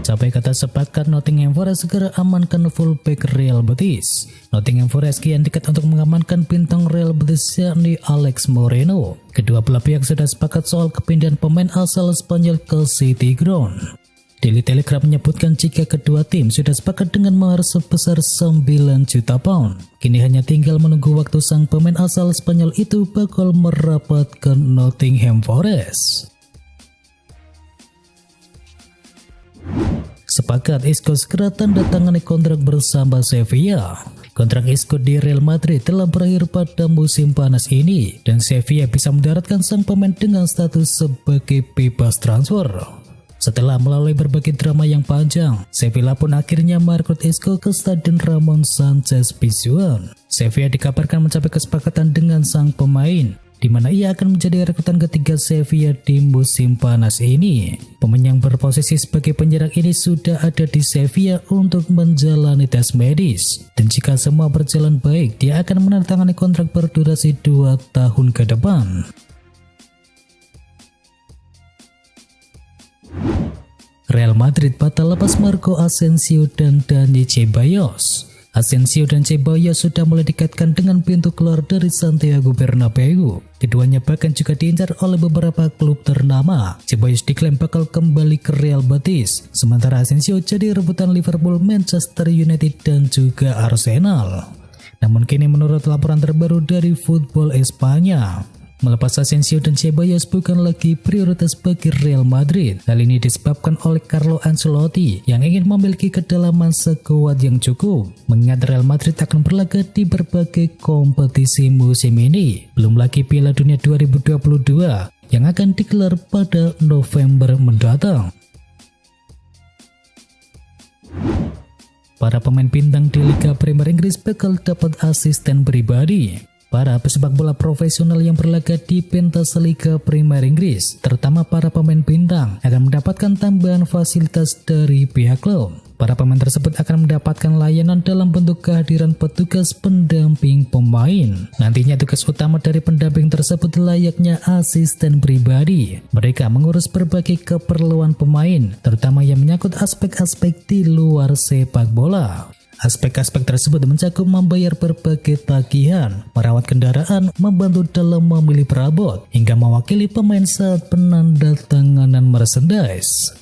Sampai kata sepakat, Nottingham Forest segera amankan fullback Real Betis. Nottingham Forest kian dekat untuk mengamankan bintang Real Betis yakni Alex Moreno. Kedua belah pihak sudah sepakat soal kepindahan pemain asal Spanyol ke City Ground. Daily Telegraph menyebutkan jika kedua tim sudah sepakat dengan mahar sebesar 9 juta pound. Kini hanya tinggal menunggu waktu sang pemain asal Spanyol itu bakal merapat ke Nottingham Forest. Sepakat Isco segera tanda tangani kontrak bersama Sevilla. Kontrak Isco di Real Madrid telah berakhir pada musim panas ini dan Sevilla bisa mendaratkan sang pemain dengan status sebagai bebas transfer. Setelah melalui berbagai drama yang panjang, Sevilla pun akhirnya merekrut Isco ke Stadion Ramon Sanchez Pizjuan. Sevilla dikabarkan mencapai kesepakatan dengan sang pemain, di mana ia akan menjadi rekrutan ketiga Sevilla di musim panas ini. Pemain yang berposisi sebagai penyerang ini sudah ada di Sevilla untuk menjalani tes medis, dan jika semua berjalan baik, dia akan menandatangani kontrak berdurasi 2 tahun ke depan. Real Madrid batal lepas Marco Asensio dan Dani Ceballos. Asensio dan Ceballos sudah mulai dikaitkan dengan pintu keluar dari Santiago Bernabeu. Keduanya bahkan juga diincar oleh beberapa klub ternama. Ceballos diklaim bakal kembali ke Real Betis, sementara Asensio jadi rebutan Liverpool, Manchester United dan juga Arsenal. Namun kini menurut laporan terbaru dari Football Espanya, melepas Asensio dan Ceballos bukan lagi prioritas bagi Real Madrid. Hal ini disebabkan oleh Carlo Ancelotti yang ingin memiliki kedalaman skuad yang cukup, mengingat Real Madrid akan berlaga di berbagai kompetisi musim ini. Belum lagi Piala Dunia 2022 yang akan digelar pada November mendatang. Para pemain bintang di Liga Premier Inggris bakal dapat asisten pribadi. Para pesepak bola profesional yang berlaga di pentas Liga Premier Inggris, terutama para pemain bintang, akan mendapatkan tambahan fasilitas dari pihak klub. Para pemain tersebut akan mendapatkan layanan dalam bentuk kehadiran petugas pendamping pemain. Nantinya tugas utama dari pendamping tersebut layaknya asisten pribadi. Mereka mengurus berbagai keperluan pemain, terutama yang menyangkut aspek-aspek di luar sepak bola. Aspek-aspek tersebut mencakup membayar berbagai tagihan, merawat kendaraan, membantu dalam memilih perabot, hingga mewakili pemain saat penandatanganan merchandise.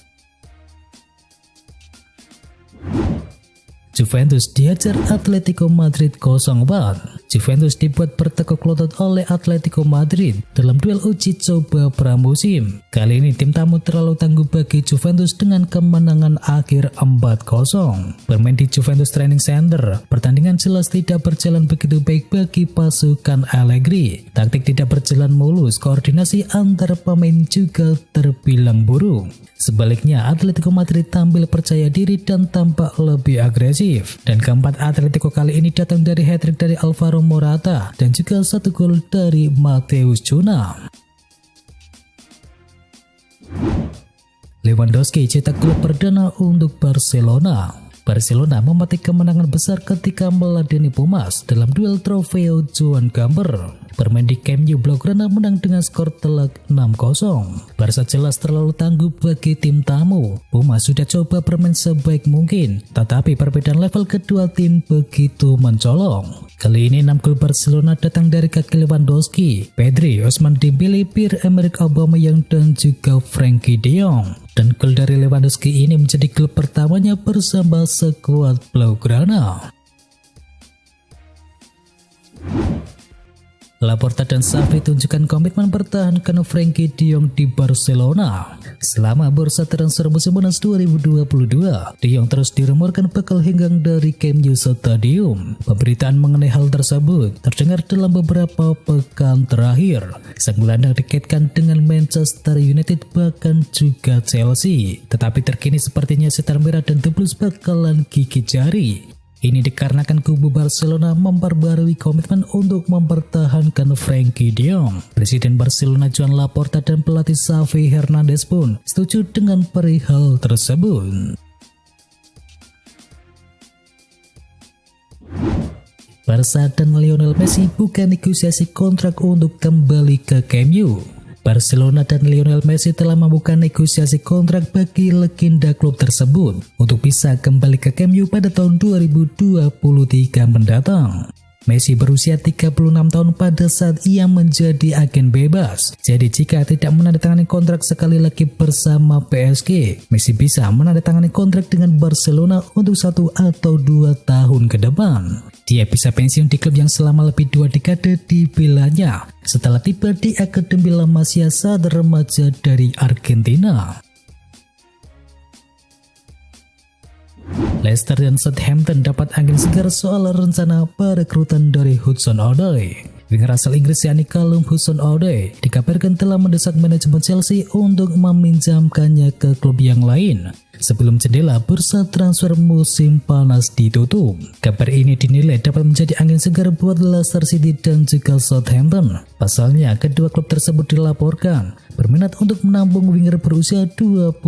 Juventus dihajar Atletico Madrid 0-4. Juventus dibuat bertekuk lutut oleh Atletico Madrid dalam duel uji coba pramusim. Kali ini tim tamu terlalu tangguh bagi Juventus dengan kemenangan akhir 4-0. Bermain di Juventus Training Center, pertandingan jelas tidak berjalan begitu baik bagi pasukan Allegri. Taktik tidak berjalan mulus, koordinasi antar pemain juga terbilang buruk. Sebaliknya, Atletico Madrid tampil percaya diri dan tampak lebih agresif. Dan keempat Atletico kali ini datang dari hat-trick dari Alvaro Morata dan juga 1 gol dari Matheus Cunha. Lewandowski cetak gol perdana untuk Barcelona. Barcelona memetik kemenangan besar ketika meladeni Pumas dalam duel Trofeo Joan Gamper. Bermain di Camp Nou, Blaugrana menang dengan skor telak 6-0. Barca jelas terlalu tangguh bagi tim tamu. Pumas sudah coba bermain sebaik mungkin, tetapi perbedaan level kedua tim begitu mencolok. Kali ini 6 gol Barcelona datang dari kaki Lewandowski, Pedri, Ousmane Dembele, Pierre-Emerick Aubameyang dan juga Frenkie de Jong. Dan gol dari Lewandowski ini menjadi gol pertamanya bersama skuad Blaugrana. Laporta dan Xavi tunjukkan komitmen mempertahankan Frenkie de Jong di Barcelona. Selama bursa transfer musim panas 2022, de Jong terus dirumorkan bakal henggang dari Camp Nou Stadium. Pemberitaan mengenai hal tersebut terdengar dalam beberapa pekan terakhir. Sang gelandang dikaitkan dengan Manchester United bahkan juga Chelsea. Tetapi terkini sepertinya setan merah dan The Blues bakalan gigit jari. Ini dikarenakan kubu Barcelona memperbarui komitmen untuk mempertahankan Frenkie de Jong. Presiden Barcelona Joan Laporta dan pelatih Xavi Hernandez pun setuju dengan perihal tersebut. Barca dan Lionel Messi buka negosiasi kontrak untuk kembali ke Camp Nou. Barcelona dan Lionel Messi telah membuka negosiasi kontrak bagi legenda klub tersebut untuk bisa kembali ke Camp Nou pada tahun 2023 mendatang. Messi berusia 36 tahun pada saat ia menjadi agen bebas. Jadi jika tidak menandatangani kontrak sekali lagi bersama PSG, Messi bisa menandatangani kontrak dengan Barcelona untuk 1 atau 2 tahun ke depan. Dia bisa pensiun di klub yang selama lebih 2 dekade dibelanya setelah tiba di Akademi La Masia saat remaja dari Argentina. Leicester dan Southampton dapat angin segar soal rencana perekrutan dari Hudson-Odoi. Winger asal Inggris yakni Callum Hudson-Odoi dikabarkan telah mendesak manajemen Chelsea untuk meminjamkannya ke klub yang lain sebelum jendela bursa transfer musim panas ditutup. Kabar ini dinilai dapat menjadi angin segar buat Leicester City dan juga Southampton. Pasalnya, kedua klub tersebut dilaporkan berminat untuk menampung winger berusia 21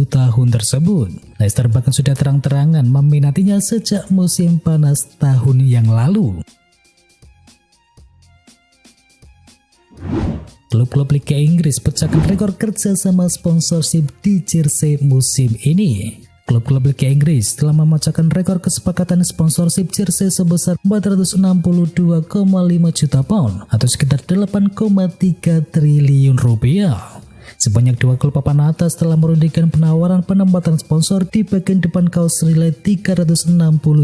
tahun tersebut. Leicester bahkan sudah terang-terangan meminatinya sejak musim panas tahun yang lalu. Klub-klub Liga Inggris pecahkan rekor kerjasama sponsorship di jersey musim ini. Klub-klub Liga Inggris telah memecahkan rekor kesepakatan sponsorship jersey sebesar 462,5 juta pound atau sekitar 8,3 triliun rupiah. Sebanyak 2 klub papan atas telah merundingkan penawaran penempatan sponsor di bagian depan kaos senilai 360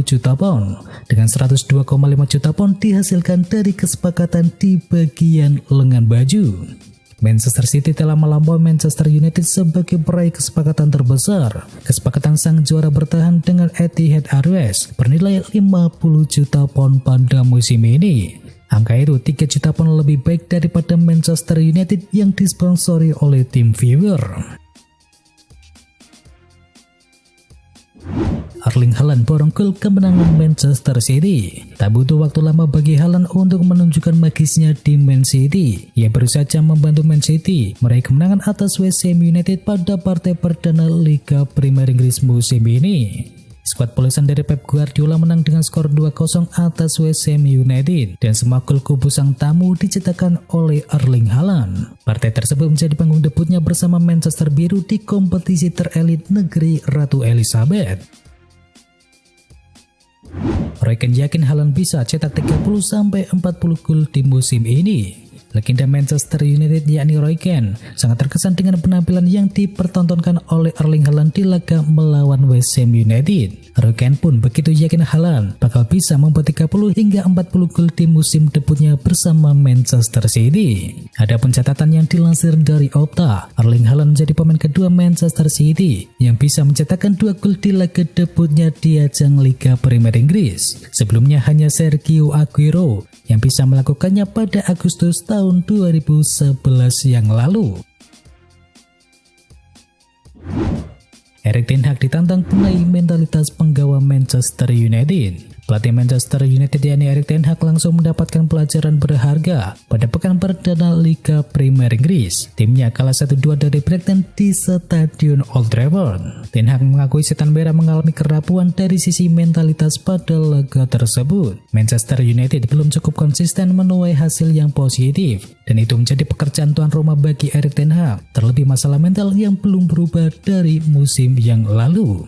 juta pound, dengan 102,5 juta pound dihasilkan dari kesepakatan di bagian lengan baju. Manchester City telah melampaui Manchester United sebagai peraih kesepakatan terbesar. Kesepakatan sang juara bertahan dengan Etihad Airways bernilai 50 juta pound pada musim ini. Angka itu 3 juta pound lebih baik daripada Manchester United yang disponsori oleh tim viewer. Erling Haaland borong gol kemenangan Manchester City. Tak butuh waktu lama bagi Haaland untuk menunjukkan magisnya di Man City. Ia baru saja membantu Man City meraih kemenangan atas West Ham United pada partai perdana Liga Premier Inggris musim ini. Skuad polesan dari Pep Guardiola menang dengan skor 2-0 atas West Ham United dan semua gol kubu sang tamu dicetakkan oleh Erling Haaland. Partai tersebut menjadi panggung debutnya bersama Manchester Biru di kompetisi terelit negeri Ratu Elizabeth. Roy Keane yakin Haaland bisa cetak 30-40 gol di musim ini. Legenda Manchester United yakni Roy Keane sangat terkesan dengan penampilan yang dipertontonkan oleh Erling Haaland di laga melawan West Ham United. Roy Keane pun begitu yakin Haaland bakal bisa membuat 30 hingga 40 gol di musim debutnya bersama Manchester City. Adapun catatan yang dilansir dari Opta, Erling Haaland menjadi pemain kedua Manchester City yang bisa mencetakkan 2 gol di laga debutnya di ajang Liga Premier Inggris. Sebelumnya hanya Sergio Aguero yang bisa melakukannya pada Agustus tahun 2011 yang lalu. Erik ten Hag ditantang benahi mentalitas penggawa Manchester United. Pelatih Manchester United yakni Erik ten Hag langsung mendapatkan pelajaran berharga pada pekan perdana Liga Premier Inggris. Timnya kalah 1-2 dari Brighton di Stadion Old Trafford. Ten Hag mengakui setan merah mengalami kerapuan dari sisi mentalitas pada laga tersebut. Manchester United belum cukup konsisten menuai hasil yang positif, dan itu menjadi pekerjaan tuan rumah bagi Erik ten Hag, terlebih masalah mental yang belum berubah dari musim yang lalu.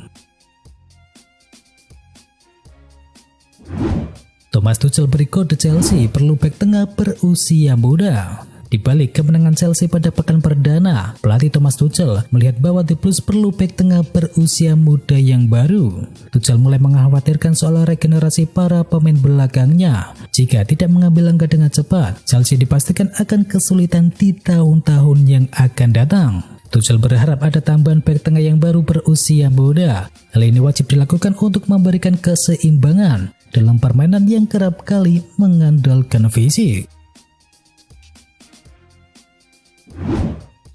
Thomas Tuchel beri kode Chelsea perlu bek tengah berusia muda. Di balik kemenangan Chelsea pada pekan perdana, pelatih Thomas Tuchel melihat bahwa The Blues perlu bek tengah berusia muda yang baru. Tuchel mulai mengkhawatirkan soal regenerasi para pemain belakangnya. Jika tidak mengambil langkah dengan cepat, Chelsea dipastikan akan kesulitan di tahun-tahun yang akan datang. Tuchel berharap ada tambahan bek tengah yang baru berusia muda. Hal ini wajib dilakukan untuk memberikan keseimbangan dalam permainan yang kerap kali mengandalkan fisik.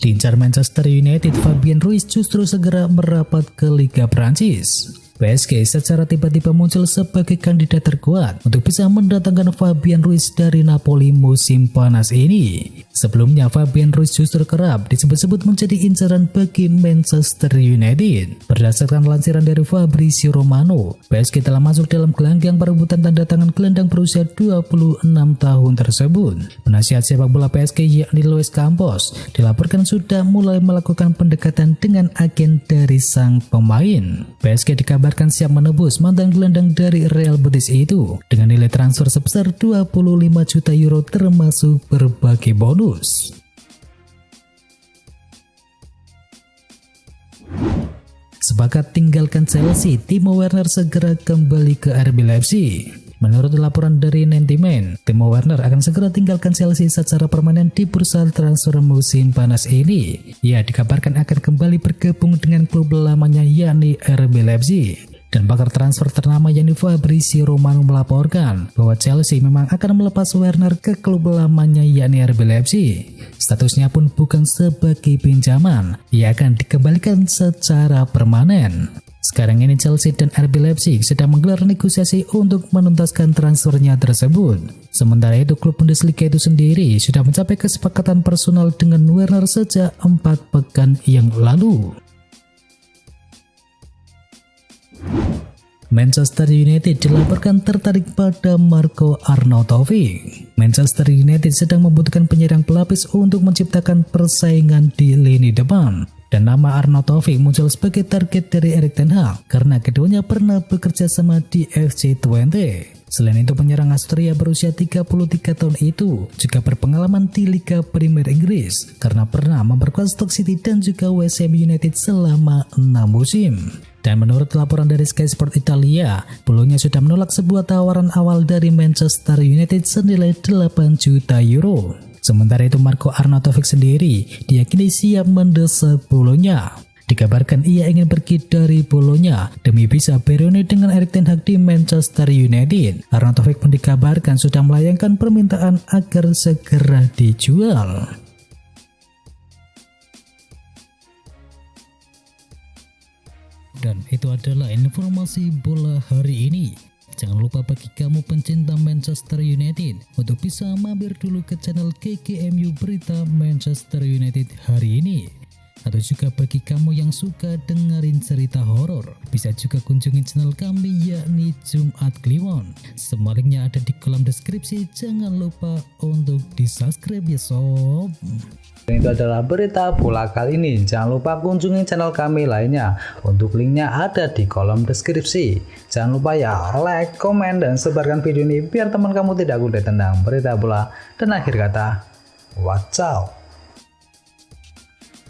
Lincah Manchester United, Fabian Ruiz justru segera merapat ke Liga Prancis. PSG secara tiba-tiba muncul sebagai kandidat terkuat untuk bisa mendatangkan Fabian Ruiz dari Napoli musim panas ini. Sebelumnya Fabian Ruiz justru kerap disebut-sebut menjadi incaran bagi Manchester United. Berdasarkan lansiran dari Fabrizio Romano, PSG telah masuk dalam gelanggang perebutan tanda tangan gelandang berusia 26 tahun tersebut. Penasihat sepak bola PSG yakni Luis Campos dilaporkan sudah mulai melakukan pendekatan dengan agen dari sang pemain. PSG dikabarkan siap menebus mantan gelandang dari Real Betis itu dengan nilai transfer sebesar 25 juta euro termasuk berbagai bonus. Sepakat tinggalkan Chelsea, Timo Werner segera kembali ke RB Leipzig. Menurut laporan dari 90 Men, Timo Werner akan segera tinggalkan Chelsea secara permanen di bursa transfer musim panas ini. Ia dikabarkan akan kembali bergabung dengan klub lamanya yakni RB Leipzig. Dan pakar transfer ternama yakni Fabrizio Romano melaporkan bahwa Chelsea memang akan melepas Werner ke klub lamanya yakni RB Leipzig. Statusnya pun bukan sebagai pinjaman, ia akan dikembalikan secara permanen. Sekarang ini Chelsea dan RB Leipzig sedang menggelar negosiasi untuk menuntaskan transfernya tersebut. Sementara itu klub Bundesliga itu sendiri sudah mencapai kesepakatan personal dengan Werner sejak 4 pekan yang lalu. Manchester United dilaporkan tertarik pada Marco Arnautovic. Manchester United sedang membutuhkan penyerang pelapis untuk menciptakan persaingan di lini depan. Dan nama Arnautovic muncul sebagai target dari Erik ten Hag karena keduanya pernah bekerja sama di FC Twente. Selain itu penyerang Austria berusia 33 tahun itu juga berpengalaman di Liga Premier Inggris karena pernah memperkuat Stoke City dan juga West Ham United selama 6 musim. Dan menurut laporan dari Sky Sport Italia, Bologna sudah menolak sebuah tawaran awal dari Manchester United senilai 8 juta euro. Sementara itu Marco Arnautovic sendiri diyakini siap mendesak Bologna. Dikabarkan ia ingin pergi dari Bologna demi bisa bereuni dengan Erik ten Hag di Manchester United. Arnautovic pun dikabarkan sudah melayangkan permintaan agar segera dijual. Dan itu adalah informasi bola hari ini. Jangan lupa bagi kamu pencinta Manchester United untuk bisa mampir dulu ke channel KKMU Berita Manchester United hari ini. Atau juga bagi kamu yang suka dengerin cerita horor, bisa juga kunjungi channel kami yakni Jumat Kliwon. Semua linknya ada di kolom deskripsi. Jangan lupa untuk di subscribe ya sob. Dan itu adalah berita bola kali ini. Jangan lupa kunjungi channel kami lainnya. Untuk linknya ada di kolom deskripsi. Jangan lupa ya like, komen, dan sebarkan video ini biar teman kamu tidak kudet tentang berita bola. Dan akhir kata, watch out.